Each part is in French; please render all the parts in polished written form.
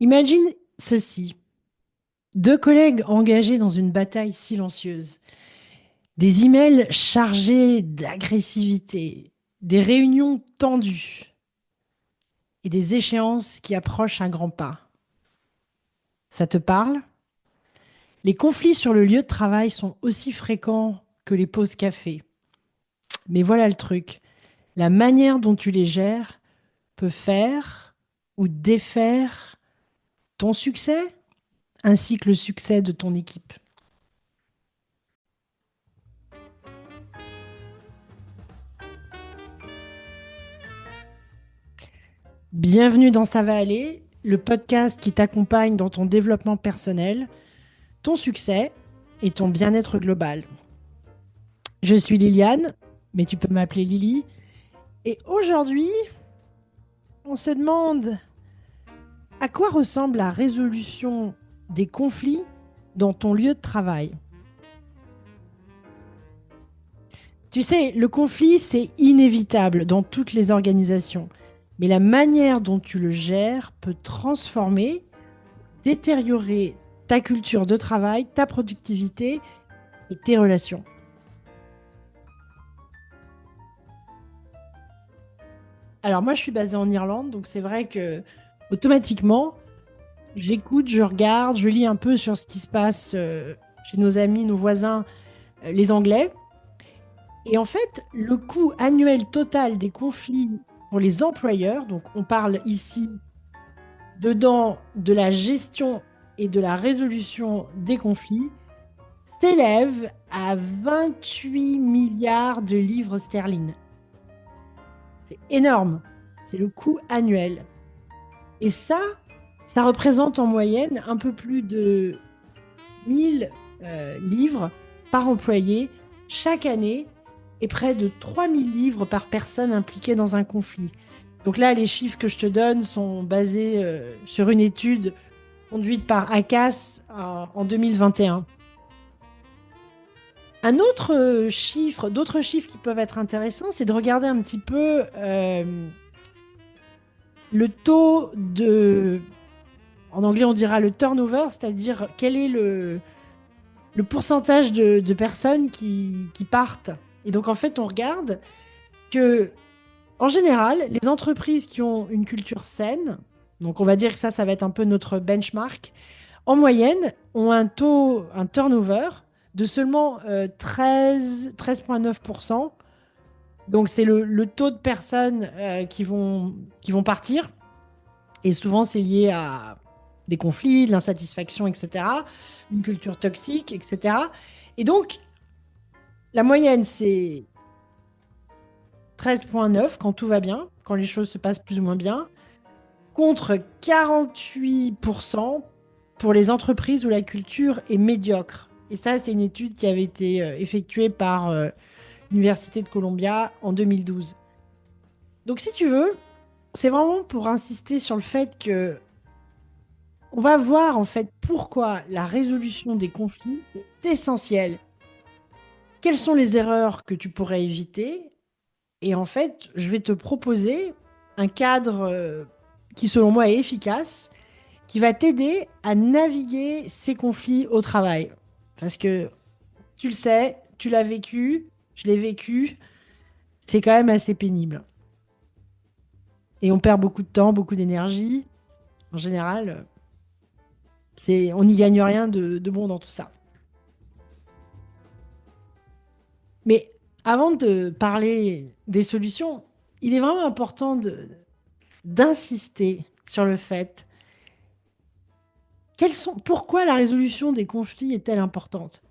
Imagine ceci. Deux collègues engagés dans une bataille silencieuse. Des emails chargés d'agressivité. Des réunions tendues. Et des échéances qui approchent à grands pas. Ça te parle? Les conflits sur le lieu de travail sont aussi fréquents que les pauses café. Mais voilà le truc. La manière dont tu les gères peut faire ou défaire ton succès ainsi que le succès de ton équipe. Bienvenue dans Ça va aller, le podcast qui t'accompagne dans ton développement personnel, ton succès et ton bien-être global. Je suis Liliane, mais tu peux m'appeler Lily. Et aujourd'hui, on se demande à quoi ressemble la résolution des conflits dans ton lieu de travail. Tu sais, le conflit, c'est inévitable dans toutes les organisations. Mais la manière dont tu le gères peut transformer, détériorer ta culture de travail, ta productivité et tes relations. Alors moi, je suis basée en Irlande, donc c'est vrai que automatiquement, j'écoute, je regarde, je lis un peu sur ce qui se passe chez nos amis, nos voisins, les Anglais. Et en fait, le coût annuel total des conflits pour les employeurs, donc on parle ici dedans de la gestion et de la résolution des conflits, s'élève à 28 milliards de livres sterling. C'est énorme. C'est le coût annuel. Et ça représente en moyenne un peu plus de 1000 livres par employé chaque année et près de 3000 livres par personne impliquée dans un conflit. Donc là, les chiffres que je te donne sont basés sur une étude conduite par ACAS en 2021. Un autre chiffre, d'autres chiffres qui peuvent être intéressants, c'est de regarder un petit peu le taux de, en anglais on dira le turnover, c'est-à-dire quel est le pourcentage de personnes qui partent. Et donc en fait on regarde que en général les entreprises qui ont une culture saine, donc on va dire que ça va être un peu notre benchmark, en moyenne ont un taux, un turnover de seulement 13,9%. Donc c'est le taux de personnes qui vont partir. Et souvent, c'est lié à des conflits, de l'insatisfaction, etc. Une culture toxique, etc. Et donc, la moyenne, c'est 13,9 quand tout va bien, quand les choses se passent plus ou moins bien, contre 48% pour les entreprises où la culture est médiocre. Et ça, c'est une étude qui avait été effectuée par l'Université de Columbia en 2012. Donc, si tu veux, c'est vraiment pour insister sur le fait que on va voir en fait pourquoi la résolution des conflits est essentielle. Quelles sont les erreurs que tu pourrais éviter? Et en fait, je vais te proposer un cadre qui, selon moi, est efficace, qui va t'aider à naviguer ces conflits au travail. Parce que tu le sais, tu l'as vécu, je l'ai vécu, c'est quand même assez pénible. Et on perd beaucoup de temps, beaucoup d'énergie. En général, on n'y gagne rien de bon dans tout ça. Mais avant de parler des solutions, il est vraiment important d'insister sur le fait pourquoi la résolution des conflits est-elle importante?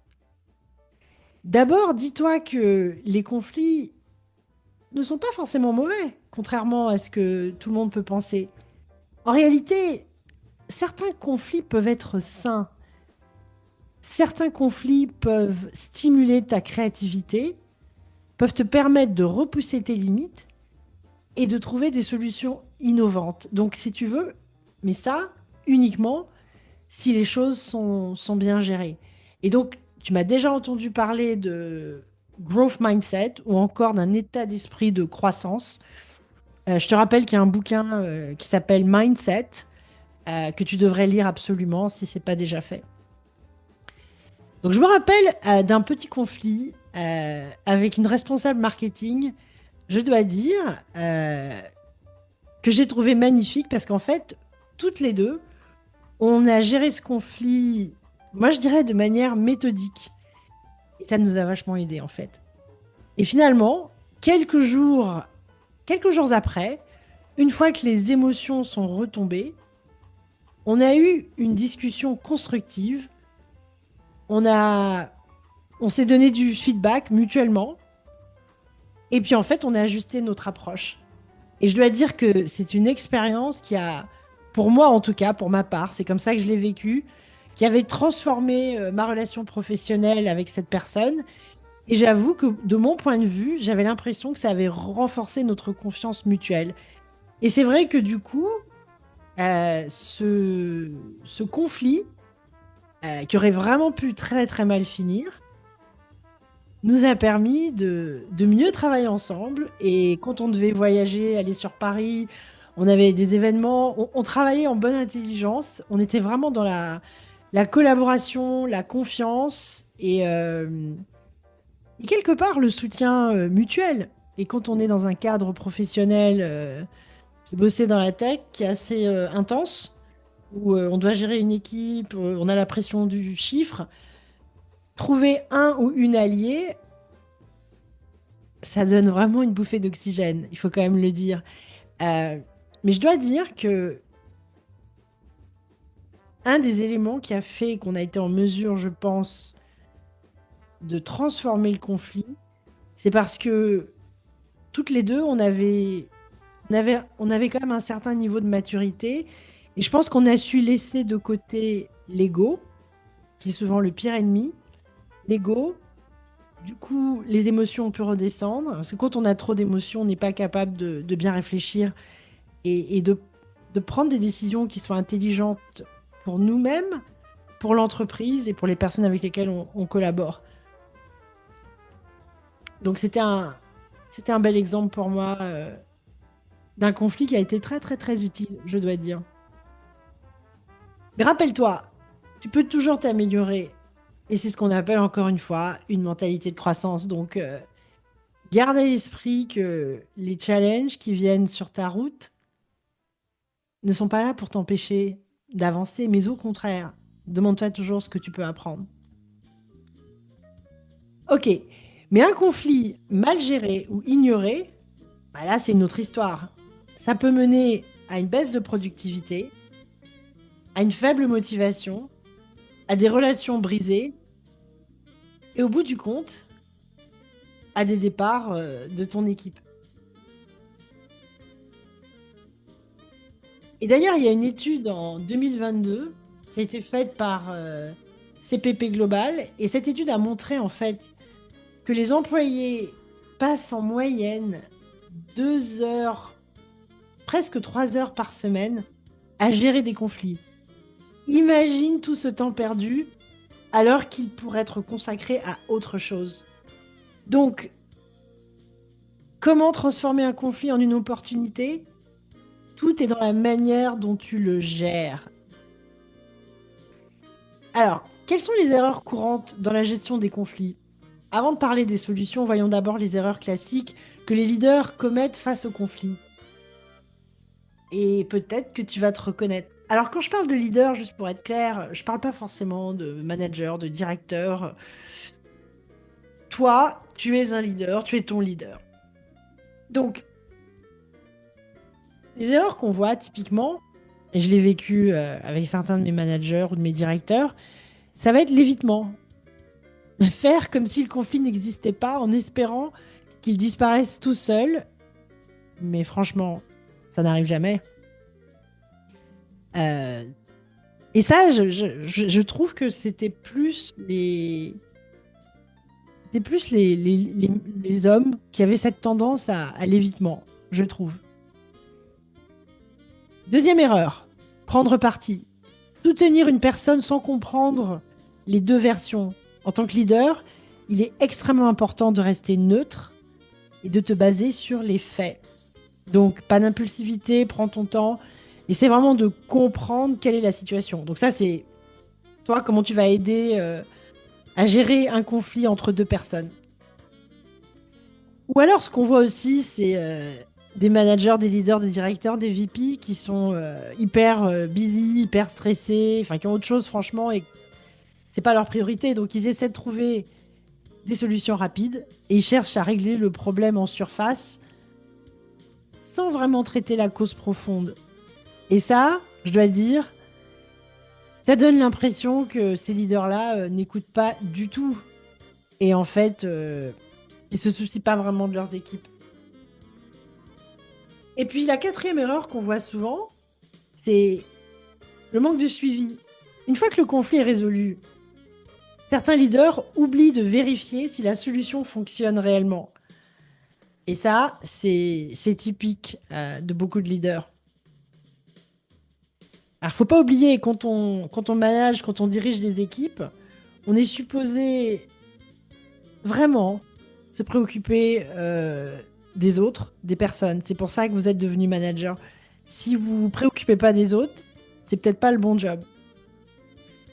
D'abord, dis-toi que les conflits ne sont pas forcément mauvais, contrairement à ce que tout le monde peut penser. En réalité, certains conflits peuvent être sains. Certains conflits peuvent stimuler ta créativité, peuvent te permettre de repousser tes limites et de trouver des solutions innovantes. Donc, si tu veux, mais ça uniquement si les choses sont bien gérées. Et donc, tu m'as déjà entendu parler de growth mindset ou encore d'un état d'esprit de croissance. Je te rappelle qu'il y a un bouquin qui s'appelle Mindset que tu devrais lire absolument si ce n'est pas déjà fait. Donc, je me rappelle d'un petit conflit avec une responsable marketing, je dois dire, que j'ai trouvé magnifique parce qu'en fait, toutes les deux, on a géré ce conflit, moi je dirais de manière méthodique. Et ça nous a vachement aidé en fait. Et finalement, quelques jours après, une fois que les émotions sont retombées, on a eu une discussion constructive. On a, on s'est donné du feedback mutuellement. Et puis en fait, on a ajusté notre approche. Et je dois dire que c'est une expérience qui a, pour moi en tout cas, pour ma part, c'est comme ça que je l'ai vécu, qui avait transformé ma relation professionnelle avec cette personne. Et j'avoue que de mon point de vue, j'avais l'impression que ça avait renforcé notre confiance mutuelle. Et c'est vrai que du coup, ce conflit, qui aurait vraiment pu très très mal finir, nous a permis de mieux travailler ensemble. Et quand on devait voyager, aller sur Paris, on avait des événements, on travaillait en bonne intelligence. On était vraiment dans la collaboration, la confiance et quelque part le soutien mutuel. Et quand on est dans un cadre professionnel, j'ai bossé dans la tech qui est assez intense, où on doit gérer une équipe, on a la pression du chiffre. Trouver un ou une alliée, ça donne vraiment une bouffée d'oxygène, il faut quand même le dire. Euh, mais je dois dire que un des éléments qui a fait qu'on a été en mesure, je pense, de transformer le conflit, c'est parce que toutes les deux, on avait quand même un certain niveau de maturité. Et je pense qu'on a su laisser de côté l'ego, qui est souvent le pire ennemi. L'ego, du coup, les émotions ont pu redescendre. Parce que quand on a trop d'émotions, on n'est pas capable de bien réfléchir et de prendre des décisions qui soient intelligentes pour nous-mêmes, pour l'entreprise et pour les personnes avec lesquelles on collabore. Donc c'était un bel exemple pour moi d'un conflit qui a été très très très utile, je dois dire. Mais rappelle-toi, tu peux toujours t'améliorer. Et c'est ce qu'on appelle encore une fois une mentalité de croissance. Donc garde à l'esprit que les challenges qui viennent sur ta route ne sont pas là pour t'empêcher d'avancer, mais au contraire, demande-toi toujours ce que tu peux apprendre. Ok, mais un conflit mal géré ou ignoré, bah là c'est une autre histoire. Ça peut mener à une baisse de productivité, à une faible motivation, à des relations brisées et au bout du compte, à des départs de ton équipe. Et d'ailleurs, il y a une étude en 2022 qui a été faite par CPP Global et cette étude a montré en fait que les employés passent en moyenne 2 heures, presque 3 heures par semaine à gérer des conflits. Imagine tout ce temps perdu alors qu'il pourrait être consacré à autre chose. Donc, comment transformer un conflit en une opportunité? Tout est dans la manière dont tu le gères. Alors, quelles sont les erreurs courantes dans la gestion des conflits? Avant de parler des solutions, voyons d'abord les erreurs classiques que les leaders commettent face au conflit. Et peut-être que tu vas te reconnaître. Alors, quand je parle de leader, juste pour être clair, je parle pas forcément de manager, de directeur. Toi, tu es un leader, tu es ton leader. Donc, les erreurs qu'on voit typiquement, et je l'ai vécu avec certains de mes managers ou de mes directeurs, ça va être l'évitement. Faire comme si le conflit n'existait pas en espérant qu'il disparaisse tout seul. Mais franchement, ça n'arrive jamais. Euh, et ça, je trouve que c'était plus les hommes qui avaient cette tendance à l'évitement, je trouve. Deuxième erreur, prendre parti. Soutenir une personne sans comprendre les deux versions. En tant que leader, il est extrêmement important de rester neutre et de te baser sur les faits. Donc, pas d'impulsivité, prends ton temps, Et c'est vraiment de comprendre quelle est la situation. Donc ça, c'est toi, comment tu vas aider à gérer un conflit entre deux personnes. Ou alors, ce qu'on voit aussi, c'est des managers, des leaders, des directeurs, des VP qui sont hyper busy, hyper stressés, enfin qui ont autre chose, franchement, et c'est pas leur priorité. Donc, ils essaient de trouver des solutions rapides et ils cherchent à régler le problème en surface sans vraiment traiter la cause profonde. Et ça, je dois dire, ça donne l'impression que ces leaders-là n'écoutent pas du tout. Et en fait, ils se soucient pas vraiment de leurs équipes. Et puis la quatrième erreur qu'on voit souvent, c'est le manque de suivi. Une fois que le conflit est résolu, certains leaders oublient de vérifier si la solution fonctionne réellement. Et ça, c'est typique de beaucoup de leaders. Alors, faut pas oublier, quand on manage, quand on dirige des équipes, on est supposé vraiment se préoccuper des autres, des personnes. C'est pour ça que vous êtes devenu manager. Si vous vous préoccupez pas des autres, c'est peut-être pas le bon job.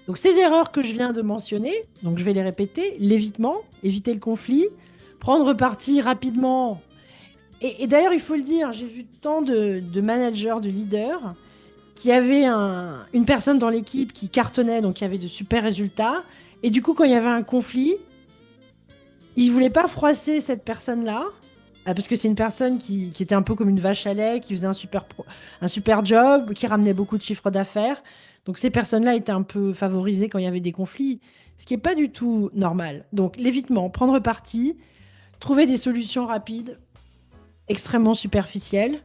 Donc ces erreurs que je viens de mentionner, donc je vais les répéter, l'évitement, éviter le conflit, prendre parti rapidement. Et d'ailleurs, il faut le dire, j'ai vu tant de managers, de leaders, qui avaient une personne dans l'équipe qui cartonnait, donc qui avait de super résultats. Et du coup, quand il y avait un conflit, ils ne voulaient pas froisser cette personne-là, parce que c'est une personne qui était un peu comme une vache à lait, qui faisait un super job, qui ramenait beaucoup de chiffres d'affaires. Donc ces personnes-là étaient un peu favorisées quand il y avait des conflits, ce qui n'est pas du tout normal. Donc l'évitement, prendre parti, trouver des solutions rapides, extrêmement superficielles.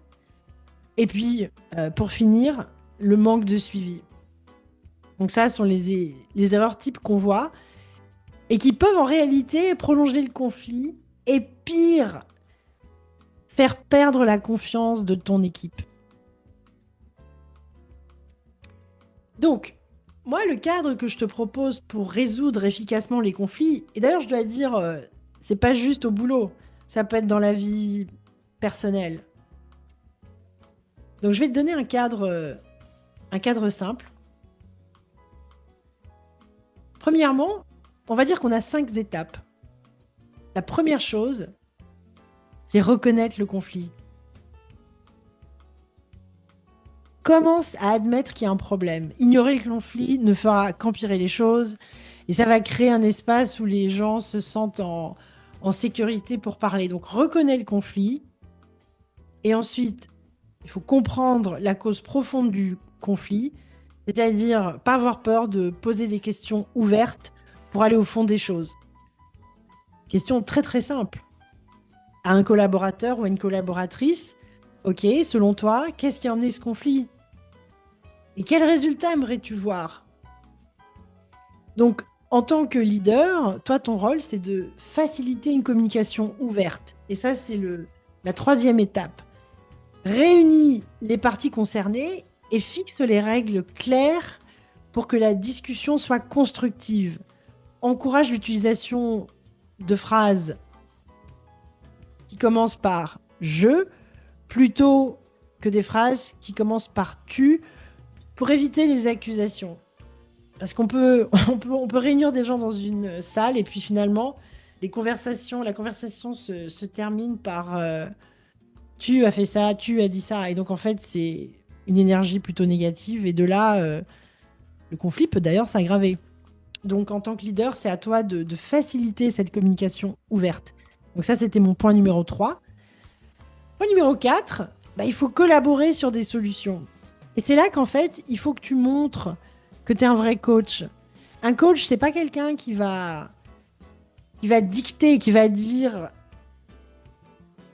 Et puis, pour finir, le manque de suivi. Donc ça, ce sont les erreurs types qu'on voit et qui peuvent en réalité prolonger le conflit et pire, faire perdre la confiance de ton équipe. Donc, moi, le cadre que je te propose pour résoudre efficacement les conflits, et d'ailleurs, je dois dire, c'est pas juste au boulot, ça peut être dans la vie personnelle. Donc, je vais te donner un cadre simple. Premièrement, on va dire qu'on a 5 étapes. La première chose, c'est reconnaître le conflit. Commence à admettre qu'il y a un problème. Ignorer le conflit ne fera qu'empirer les choses et ça va créer un espace où les gens se sentent en sécurité pour parler. Donc reconnais le conflit et ensuite il faut comprendre la cause profonde du conflit, c'est-à-dire pas avoir peur de poser des questions ouvertes pour aller au fond des choses. Question très très simple. À un collaborateur ou à une collaboratrice, ok, selon toi, qu'est-ce qui a emmené ce conflit? Et quel résultat aimerais-tu voir? Donc, en tant que leader, toi, ton rôle, c'est de faciliter une communication ouverte. Et ça, c'est la troisième étape. Réunis les parties concernées et fixe les règles claires pour que la discussion soit constructive. Encourage l'utilisation de phrases qui commencent par je plutôt que des phrases qui commencent par tu pour éviter les accusations. Parce qu'on peut, on peut réunir des gens dans une salle et puis finalement, la conversation se termine par tu as fait ça, tu as dit ça. Et donc en fait, c'est une énergie plutôt négative et de là, le conflit peut d'ailleurs s'aggraver. Donc en tant que leader, c'est à toi de faciliter cette communication ouverte. Donc ça, c'était mon point numéro 3. Point numéro 4, bah, il faut collaborer sur des solutions. Et c'est là qu'en fait, il faut que tu montres que tu es un vrai coach. Un coach, c'est pas quelqu'un qui va dicter, qui va dire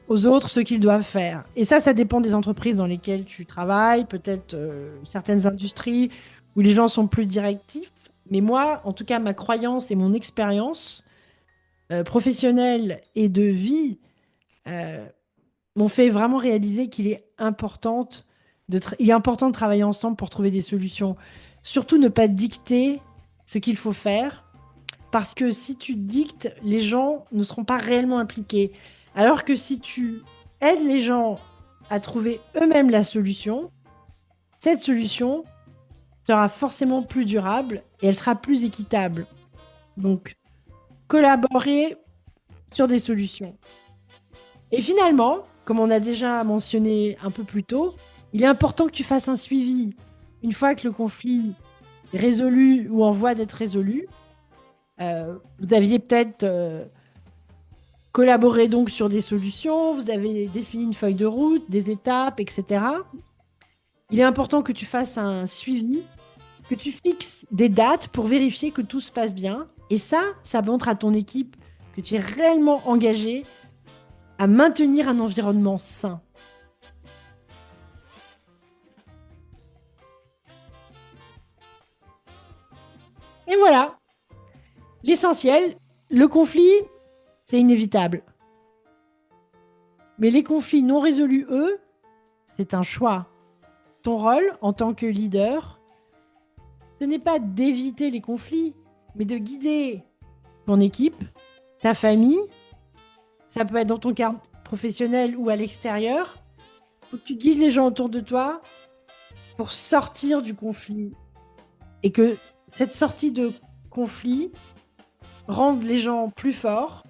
aux autres ce qu'ils doivent faire. Et ça dépend des entreprises dans lesquelles tu travailles, peut-être certaines industries où les gens sont plus directifs. Mais moi, en tout cas, ma croyance et mon expérience professionnelle et de vie euh, m'ont fait vraiment réaliser qu'il est il est important de travailler ensemble pour trouver des solutions. Surtout ne pas dicter ce qu'il faut faire, parce que si tu dictes, les gens ne seront pas réellement impliqués. Alors que si tu aides les gens à trouver eux-mêmes la solution, cette solution sera forcément plus durable et elle sera plus équitable. Donc, collaborer sur des solutions. Et finalement, comme on a déjà mentionné un peu plus tôt, il est important que tu fasses un suivi. Une fois que le conflit est résolu ou en voie d'être résolu, vous aviez peut-être collaboré donc sur des solutions, vous avez défini une feuille de route, des étapes, etc. Il est important que tu fasses un suivi, que tu fixes des dates pour vérifier que tout se passe bien. Et ça montre à ton équipe que tu es réellement engagé à maintenir un environnement sain. Et voilà, l'essentiel, le conflit, c'est inévitable. Mais les conflits non résolus, eux, c'est un choix. Ton rôle en tant que leader, ce n'est pas d'éviter les conflits, mais de guider ton équipe, ta famille. Ça peut être dans ton cadre professionnel ou à l'extérieur. Il faut que tu guides les gens autour de toi pour sortir du conflit. Et que cette sortie de conflit rende les gens plus forts.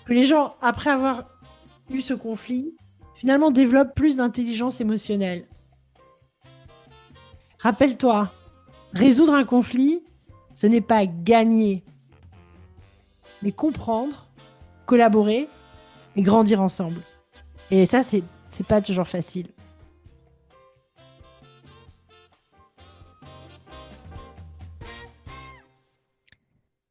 Que les gens, après avoir eu ce conflit, finalement développent plus d'intelligence émotionnelle. Rappelle-toi, résoudre un conflit, ce n'est pas gagner, mais comprendre, collaborer et grandir ensemble. Et ça, c'est pas toujours facile.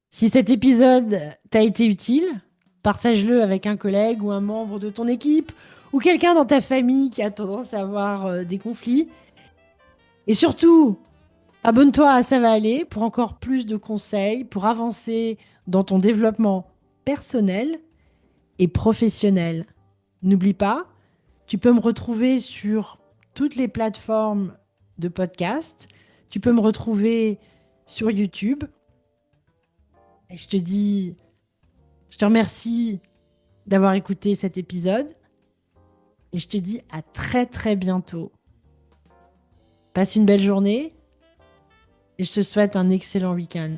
Si cet épisode t'a été utile, partage-le avec un collègue ou un membre de ton équipe ou quelqu'un dans ta famille qui a tendance à avoir des conflits. Et surtout, abonne-toi à Ça va aller pour encore plus de conseils, pour avancer dans ton développement personnel et professionnel. N'oublie pas, tu peux me retrouver sur toutes les plateformes de podcast. Tu peux me retrouver sur YouTube. Et je te remercie d'avoir écouté cet épisode. Et je te dis à très très bientôt. Passe une belle journée et je te souhaite un excellent week-end.